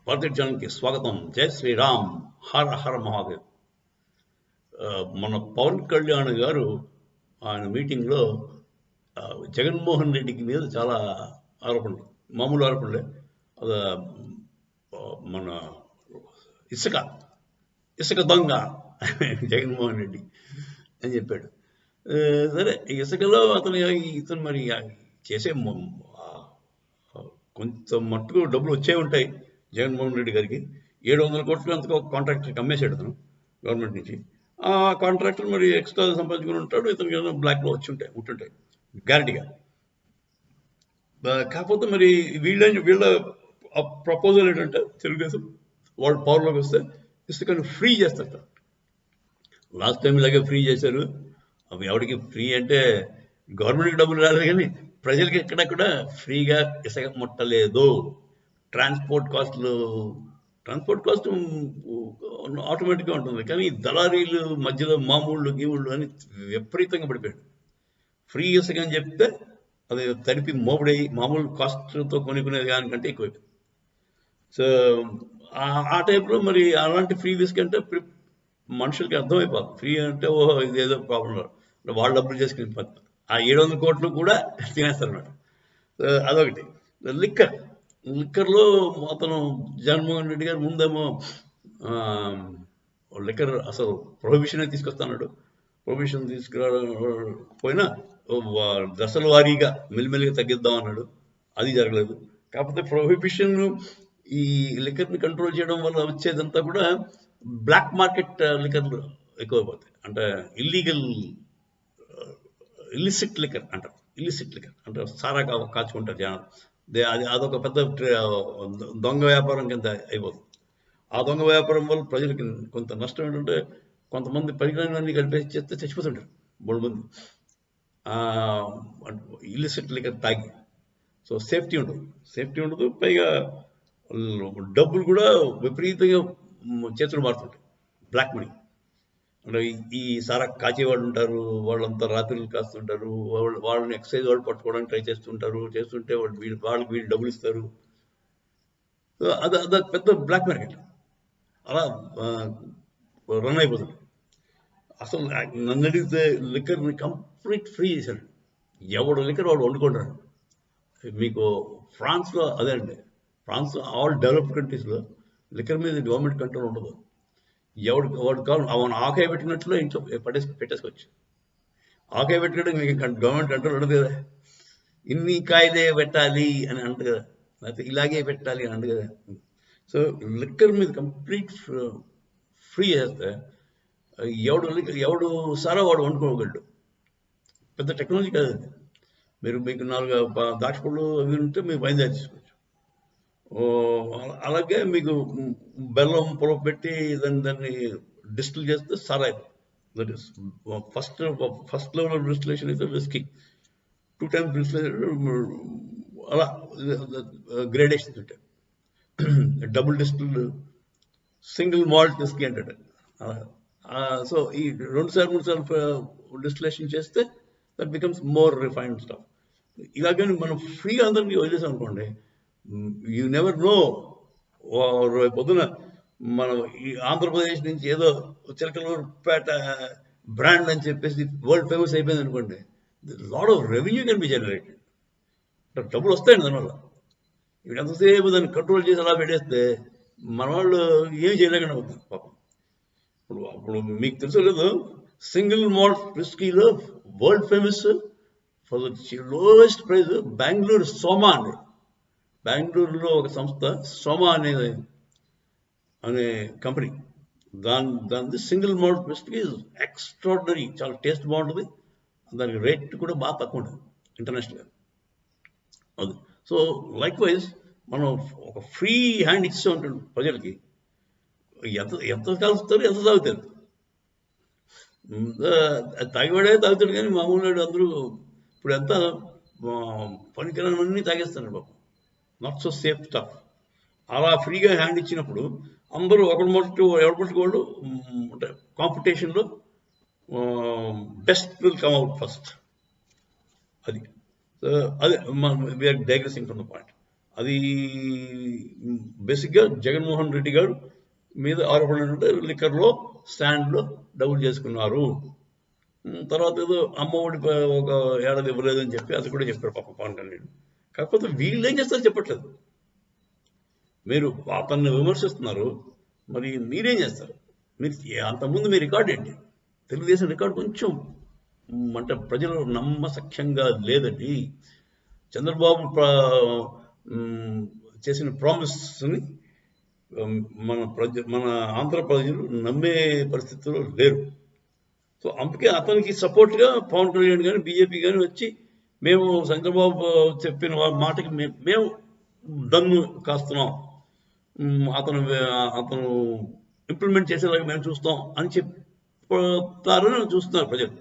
భారతదేశానికి స్వాగతం. జై శ్రీరామ్. హర హర మహాదేవ్. మన పవన్ కళ్యాణ్ గారు ఆయన మీటింగ్లో జగన్మోహన్ రెడ్డికి మీద చాలా ఆరోపణలు, మామూలు ఆరోపణలే. అది మన ఇసుక ఇసుక దొంగ జగన్మోహన్ రెడ్డి అని చెప్పాడు. సరే, ఇసుకలో ఇతను మరి చేసే కొంత మట్టుకు డబ్బులు వచ్చే ఉంటాయి జగన్మోహన్ రెడ్డి గారికి. 700 కోట్లు అంతకు ఒక కాంట్రాక్టర్కి అమ్మేశాడు అతను గవర్నమెంట్ నుంచి. ఆ కాంట్రాక్టర్ మరి ఎక్స్ట్రా సంపాదించుకుని ఉంటాడు. ఇతనికి ఏదైనా బ్లాక్లో వచ్చి ఉంటుంటాయి గ్యారంటీగా. కాకపోతే మరి వీళ్ళ ప్రపోజల్ ఏంటంటే, తెలుగుదేశం వాళ్ళు పవర్లోకి వస్తే ఇసుకని ఫ్రీ చేస్తారు. లాస్ట్ టైం ఇలాగే ఫ్రీ చేశారు. అవి ఎవరికి ఫ్రీ అంటే గవర్నమెంట్కి డబ్బులు రాలేదు, కానీ ప్రజలకి ఎక్కడ కూడా ఫ్రీగా ఇసుక ముట్టలేదు. ట్రాన్స్పోర్ట్ కాస్ట్ ఆటోమేటిక్గా ఉంటుంది, కానీ దళారీలు మధ్యలో మామూళ్ళు గీవుళ్ళు అని విపరీతంగా పడిపోయాడు. ఫ్రీ ఇసుక అని చెప్తే అది తడిపి మోపుడై మామూలు కాస్ట్తో కొనుక్కునేది దానికంటే ఎక్కువైపోయింది. సో ఆ టైప్లో మరి అలాంటి ఫ్రీ ఇసుక అంటే మనుషులకి అర్థమైపోతుంది. ఫ్రీ అంటే ఓహో ఇదేదో ప్రాబ్లం, వాళ్ళు డబ్బులు చేసుకుని ఆ 700 కోట్లు కూడా తినేస్తారు అన్నమాట. అదొకటి. లిక్కర్లో అతను జగన్మోహన్ రెడ్డి గారు ముందేమో లిక్కర్ అసలు ప్రొహిబిషనే తీసుకొస్తాడు. ప్రొహిబిషన్ తీసుకురాపోయినా దశల వారీగా మెల్లిమెల్లిగా తగ్గిద్దాం అన్నాడు. అది జరగలేదు. కాకపోతే ప్రొహిబిషన్ ఈ లిక్కర్ని కంట్రోల్ చేయడం వల్ల వచ్చేదంతా కూడా బ్లాక్ మార్కెట్ లిక్కర్లు ఎక్కువైపోతాయి. అంటే ఇల్లిసిట్ లిక్కర్ అంటారు. ఇల్లిసిట్ లిక్కర్ అంటే సారా కాచుకుంటారు జనాలు. అది అదొక పెద్ద దొంగ వ్యాపారం కింద అయిపోతుంది. ఆ దొంగ వ్యాపారం వల్ల ప్రజలకి కొంత నష్టం ఏంటంటే, కొంతమంది పరికరాలన్నీ కలిపేసి చేస్తే చచ్చిపోతుంటారు 3 మంది ఇల్లిసిట్ లిక్కర్ తాగి. సో సేఫ్టీ ఉండదు. పైగా డబ్బులు కూడా విపరీతంగా చేతులు మారుతుంటాయి. బ్లాక్ మనీ అంటే ఈ సారా కాచేవాళ్ళు ఉంటారు, వాళ్ళంతా రాత్రులు కాస్తుంటారు. వాళ్ళని ఎక్సైజ్ వాళ్ళు పట్టుకోవడానికి ట్రై చేస్తుంటే వాళ్ళకి వీళ్ళు డబ్బులు ఇస్తారు. అది పెద్ద బ్లాక్ మార్కెట్ అలా రన్ అయిపోతుంది. అసలు నన్ను అడిగితే లిక్కర్ని కంప్లీట్ ఫ్రీ చేశాడు. ఎవడు లిక్కర్ వాడు వండుకుంటాడు. మీకు ఫ్రాన్స్లో అదే అండి. ఫ్రాన్స్ ఆల్ డెవలప్డ్ కంట్రీస్లో లిక్కర్ మీద గవర్నమెంట్ కంట్రోల్ ఉండదు. వాడు కావాలి అవన్నీ ఆకాయ పెట్టినట్లు ఇంట్లో పెట్టేసుకోవచ్చు. ఆకాయ పెట్టడం మీకు గవర్నమెంట్ కంట్రోల్ ఉండదు కదా. ఇన్ని కాయలే పెట్టాలి అని అంటు కదా, లేకపోతే ఇలాగే పెట్టాలి అని అంటు కదా. సో లిక్కర్ మీద కంప్లీట్ ఫ్రీ చేస్తే ఎవడు సారా వాడు వండుకోగలడు. పెద్ద టెక్నాలజీ కాదు. మీకు 4 ద్రాక్ష పళ్ళు అవి ఉంటే మీరు బయలుదేరి తీసుకోవచ్చు. అలాగే మీకు బెల్లం పొలం పెట్టి దాన్ని డిస్టిల్ చేస్తే సారాయి. That is first level of distillation అయితే విస్కీ. 2 times డిస్టిలేషన్, అలా గ్రేడేషన్స్ ఉంటాయి. Double distilled, single malt whisky అంటాడు. సో ఈ 2 సార్లు 3 సార్లు డిస్టిలేషన్ చేస్తే that becomes more refined stuff. ఇలాగని మనం ఫ్రీగా అందరికీ వదిలేసాం అనుకోండి, యూ నెవర్ నో. పొద్దున మనం ఈ ఆంధ్రప్రదేశ్ నుంచి ఏదో చిలకలూరుపేట బ్రాండ్ అని చెప్పేసి వరల్డ్ ఫేమస్ అయిపోయింది అనుకోండి, lot of revenue can be generated. డబ్బులు వస్తాయండి దానివల్ల. ఇప్పుడు ఎంతసేపు దాన్ని కంట్రోల్ చేసి అలా పెట్టేస్తే మన వాళ్ళు ఏమి చేయలేకుండా అవుతుంది పాపం. ఇప్పుడు మీకు తెలుసు లేదు, సింగిల్ మాల్ట్ విస్కీలో world famous for the lowest price Bengaluru Soma అండి. బెంగళూరులో ఒక సంస్థ సోమా అనే కంపెనీ, దాని సింగిల్ మాల్ట్ విస్కీ ఎక్స్ట్రాడినరీ, చాలా టేస్ట్ బాగుంటుంది. దానికి రేట్ కూడా బాగా తక్కువ ఉంటుంది ఇంటర్నేషనల్గా. అది సో లైక్ వైజ్ మనం ఒక ఫ్రీ హ్యాండ్ ఇచ్చే ఉంటుంది ప్రజలకి. ఎంత కలుస్తారు, ఎంత తాగుతారు. తాగివాడే తాగుతాడు, కానీ మామూలు అందరూ ఇప్పుడు ఎంత పనికిరాని తాగేస్తారు పాపం. Not so safe stuff. అలా ఫ్రీగా హ్యాండ్ ఇచ్చినప్పుడు అందరూ ఎవరి వాళ్ళు అంటే కాంపిటీషన్లో best will come out first. అది we are digressing from the point. అది బేసిక్గా జగన్మోహన్ రెడ్డి గారు మీద ఆరోపణ ఏంటంటే లిక్కర్లో స్టాండ్లో డబ్బులు చేసుకున్నారు. తర్వాత ఏదో అమ్మఒడి ఒక ఏడాది ఇవ్వలేదని చెప్పి అది కూడా చెప్పారు పాప పవన్ కళ్యాణ్. కాకపోతే వీళ్ళు ఏం చేస్తారో చెప్పట్లేదు. మీరు అతన్ని విమర్శిస్తున్నారు, మరి మీరేం చేస్తారు? మీరు అంతకుముందు మీ రికార్డ్ ఏంటి? తెలుగుదేశం రికార్డు కొంచెం అంటే ప్రజలు నమ్మసఖ్యంగా లేదండి. చంద్రబాబు చేసిన ప్రామిస్ని మన ఆంధ్ర ప్రజలు నమ్మే పరిస్థితుల్లో లేరు. సో అందుకే అతనికి సపోర్ట్గా పవన్ కళ్యాణ్ కానీ బీజేపీ కానీ వచ్చి మేము చంద్రబాబు చెప్పిన మాటకి మేము దన్ను కాస్తున్నాం, అతను ఇంప్లిమెంట్ చేసేలాగా మేము చూస్తాం అని చెప్తారని చూస్తున్నారు ప్రజలు.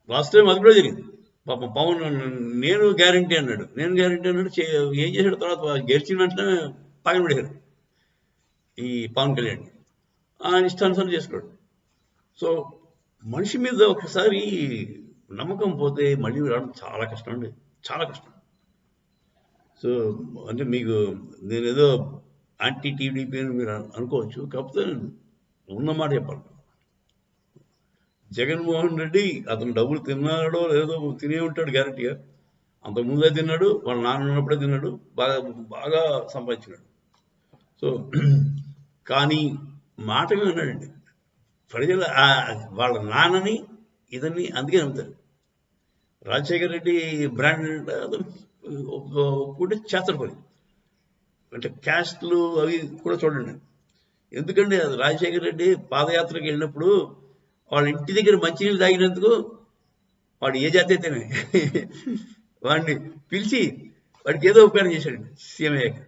లాస్ట్ టైం అది కూడా జరిగింది. పాపం పవన్ నేను గ్యారంటీ అన్నాడు. ఏం చేసాడు? తర్వాత గెలిచిన వెంటనే పక్కన పడేశారు ఈ పవన్ కళ్యాణ్. ఆయన ఇష్టానుసారం చేసుకున్నాడు. సో మనిషి మీద ఒకసారి నమ్మకం పోతే మళ్ళీ రావడం చాలా కష్టం అండి, చాలా కష్టం. సో అంటే మీకు నేనేదో యాంటీ టీడీపీ అని మీరు అనుకోవచ్చు, కాకపోతే ఉన్నమాట చెప్పాలి. జగన్మోహన్ రెడ్డి అతను డబ్బులు తిన్నాడో లేదో తినే ఉంటాడు గ్యారంటీగా. అంతకుముందే తిన్నాడు, వాళ్ళ నాన్న ఉన్నప్పుడే తిన్నాడు, బాగా బాగా సంపాదించినాడు. సో కానీ మాట విన్నాడండి. ప్రజలు వాళ్ళ నాన్నని ఇదని అందుకే నమ్ముతారు. రాజశేఖర రెడ్డి బ్రాండ్ కూడా చేస్తారు పని, అంటే క్యాస్ట్లు అవి కూడా చూడండి. ఎందుకంటే అది రాజశేఖర రెడ్డి పాదయాత్రకు వెళ్ళినప్పుడు వాళ్ళ ఇంటి దగ్గర మంచినీళ్ళు తాగినందుకు వాడు ఏ జాతి అయితేనే వాడిని పిలిచి వాడికి ఏదో ఉపకారం చేశాడు సీఎం అయ్యాక.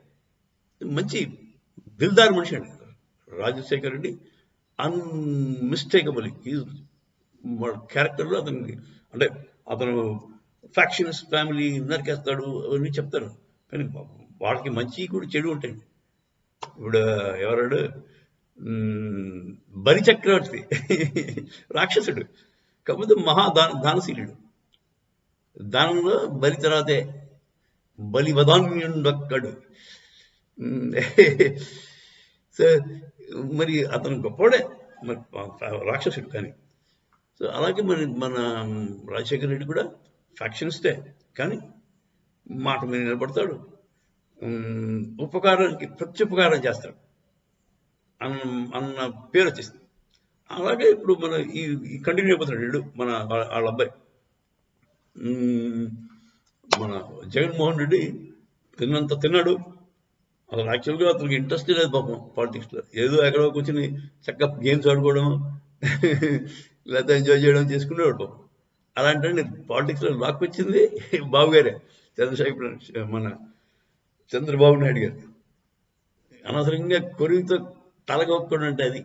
మంచి దిల్దార్ మనిషి అండి రాజశేఖర రెడ్డి. అన్మిస్టేకబుల్ క్యారెక్టర్లో అతనికి, అంటే అతను ఫ్యాక్షన్స్ ఫ్యామిలీ నరికేస్తాడు అవన్నీ చెప్తారు, కానీ వాడికి మంచి కూడా చెడు ఉంటాయి. ఇప్పుడు ఎవరాడు బలి చక్రవర్తి రాక్షసుడు, కాకపోతే దానశీలుడు. దానంలో బలి తర్వాతే బలివదాన్యుడొక్కడు. సో మరి అతను గొప్పవాడే, మరి రాక్షసుడు కానీ. సో అలాగే మరి మన రాజశేఖర రెడ్డి కూడా ఫ్యాక్షనిస్టే, కానీ మాట మీద నిలబడతాడు, ఉపకారానికి ప్రత్యుపకారం చేస్తాడు అన్న పేరు వచ్చేసింది. అలాగే ఇప్పుడు మన ఈ కంటిన్యూ అయిపోతున్నాడు వీడు, మన వాళ్ళ అబ్బాయి మన జగన్మోహన్ రెడ్డి తిన్నంత తిన్నాడు. అసలు యాక్చువల్గా అతనికి ఇంట్రెస్ట్ లేదు పాపం పాలిటిక్స్లో. ఏదో ఎక్కడో కూర్చొని చక్కగా గేమ్స్ ఆడుకోవడం లేకపోతే ఎంజాయ్ చేయడం చేసుకునేవాడు పాపం. అలాంటి పాలిటిక్స్లో లాక్కొచ్చింది బాబు గారే, మన చంద్రబాబు నాయుడు గారు. అనవసరంగా కొరివితో తలగొక్కడం అంటే అది.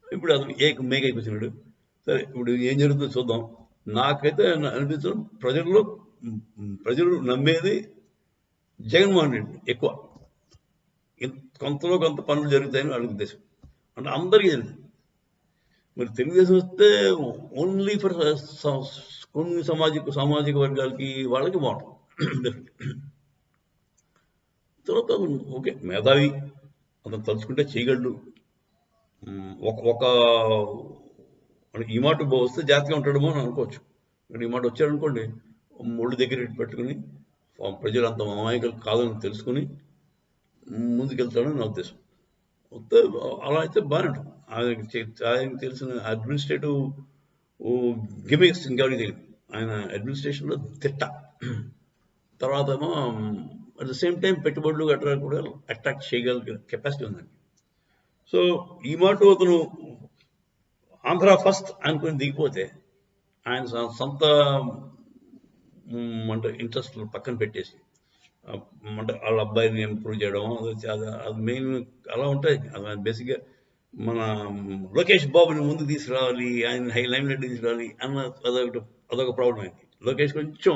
ఇప్పుడు అతను మేకైపోతున్నాడు. సరే ఇప్పుడు ఏం జరుగుతుందో చూద్దాం. నాకైతే అనిపిస్తుంది ప్రజలు నమ్మేది జగన్మోహన్ రెడ్డి ఎక్కువ. కొంతలో కొంత పనులు జరుగుతాయని వాళ్ళ ఉద్దేశం, అంటే అందరికీ జరుగుతుంది. మరి తెలుగుదేశం వస్తే ఓన్లీ ఫర్ కొన్ని సామాజిక వర్గాలకి వాళ్ళకి బాగుంటుంది. తర్వాత ఓకే మేధావి, అతను తలుచుకుంటే చేయగలడు. ఒక ఈ మాట వస్తే జాగ్రత్తగా ఉంటాడేమో అని అనుకోవచ్చు. ఈ మాట వచ్చాడనుకోండి, ఒళ్ళు దగ్గర పెట్టుకుని ప్రజలు అంత అమాయకులు కాదని తెలుసుకుని ముందుకెళ్తాడని నా ఉద్దేశం. వస్తే అలా అయితే బాగానే ఉంటుంది. ఆయనకు తెలిసిన అడ్మినిస్ట్రేటివ్ గిమిక్స్ ఇంకెవరికి తెలియదు. ఆయన అడ్మినిస్ట్రేషన్లో తిట్ట. తర్వాత ఏమో అట్ ద సేమ్ టైం పెట్టుబడులు గట్రా కూడా అట్రాక్ట్ చేయగల కెపాసిటీ ఉందండి. సో ఈ మాట అతను ఆంధ్ర ఫస్ట్ అనుకుని దిగిపోతే ఆయన సొంత అంటే ఇంట్రెస్ట్లు పక్కన పెట్టేసి అంటే వాళ్ళ అబ్బాయిని ఇంప్రూవ్ చేయడం అది మెయిన్ అలా ఉంటాయి. అది బేసిక్గా మన లోకేష్ బాబుని ముందుకు తీసుకురావాలి, ఆయన లైమ్లైట్ తీసుకురావాలి అన్న అదొక ప్రాబ్లం అయింది. లోకేష్ కొంచెం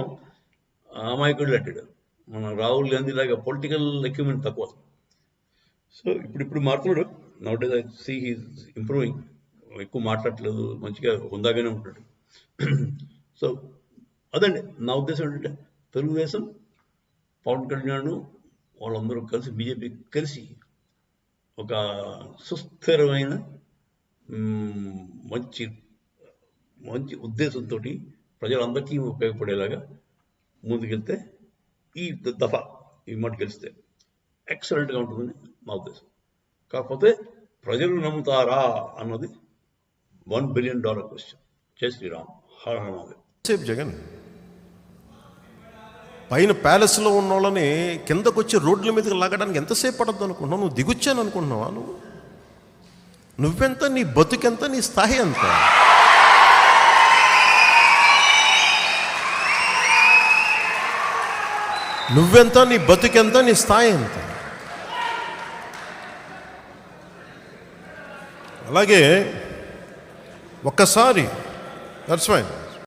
అమాయకుడు అంటాడు, మన రాహుల్ గాంధీ లాగా పొలిటికల్ ఎక్విప్మెంట్ తక్కువ. సో ఇప్పుడు మారుతున్నాడు. Nowadays I see he's improving. ఎక్కువ మాట్లాడట్లేదు, మంచిగా ఉందాగానే ఉంటాడు. సో అదండి నా ఉద్దేశం ఏంటంటే తెలుగుదేశం పవన్ కళ్యాణ్ వాళ్ళందరూ కలిసి బీజేపీ కలిసి ఒక సుస్థిరమైన మంచి మంచి ఉద్దేశంతో ప్రజలందరికీ ఉపయోగపడేలాగా ముందుకెళ్తే ఈ దఫా ఈ మాట గెలిస్తే ఎక్సలెంట్గా ఉంటుందని నా ఉద్దేశం. కాకపోతే ప్రజలు నమ్ముతారా అన్నది $1 బిలియన్ క్వశ్చన్. జై శ్రీరామ్, హర హర మహాదేవ్. సేపు జగన్ పైన ప్యాలెస్లో ఉన్న వాళ్ళని కిందకు వచ్చి రోడ్ల మీదకి లాగడానికి ఎంతసేపు పడద్దు అనుకుంటున్నావు? నువ్వు దిగుచ్చాను అనుకుంటున్నావా? నువ్వెంత, నీ బతుకెంత, నీ స్థాయి ఎంత? నువ్వెంత, నీ బతుకెంత, నీ స్థాయి ఎంత? అలాగే ఒక్కసారి దట్స్ ఫైన్.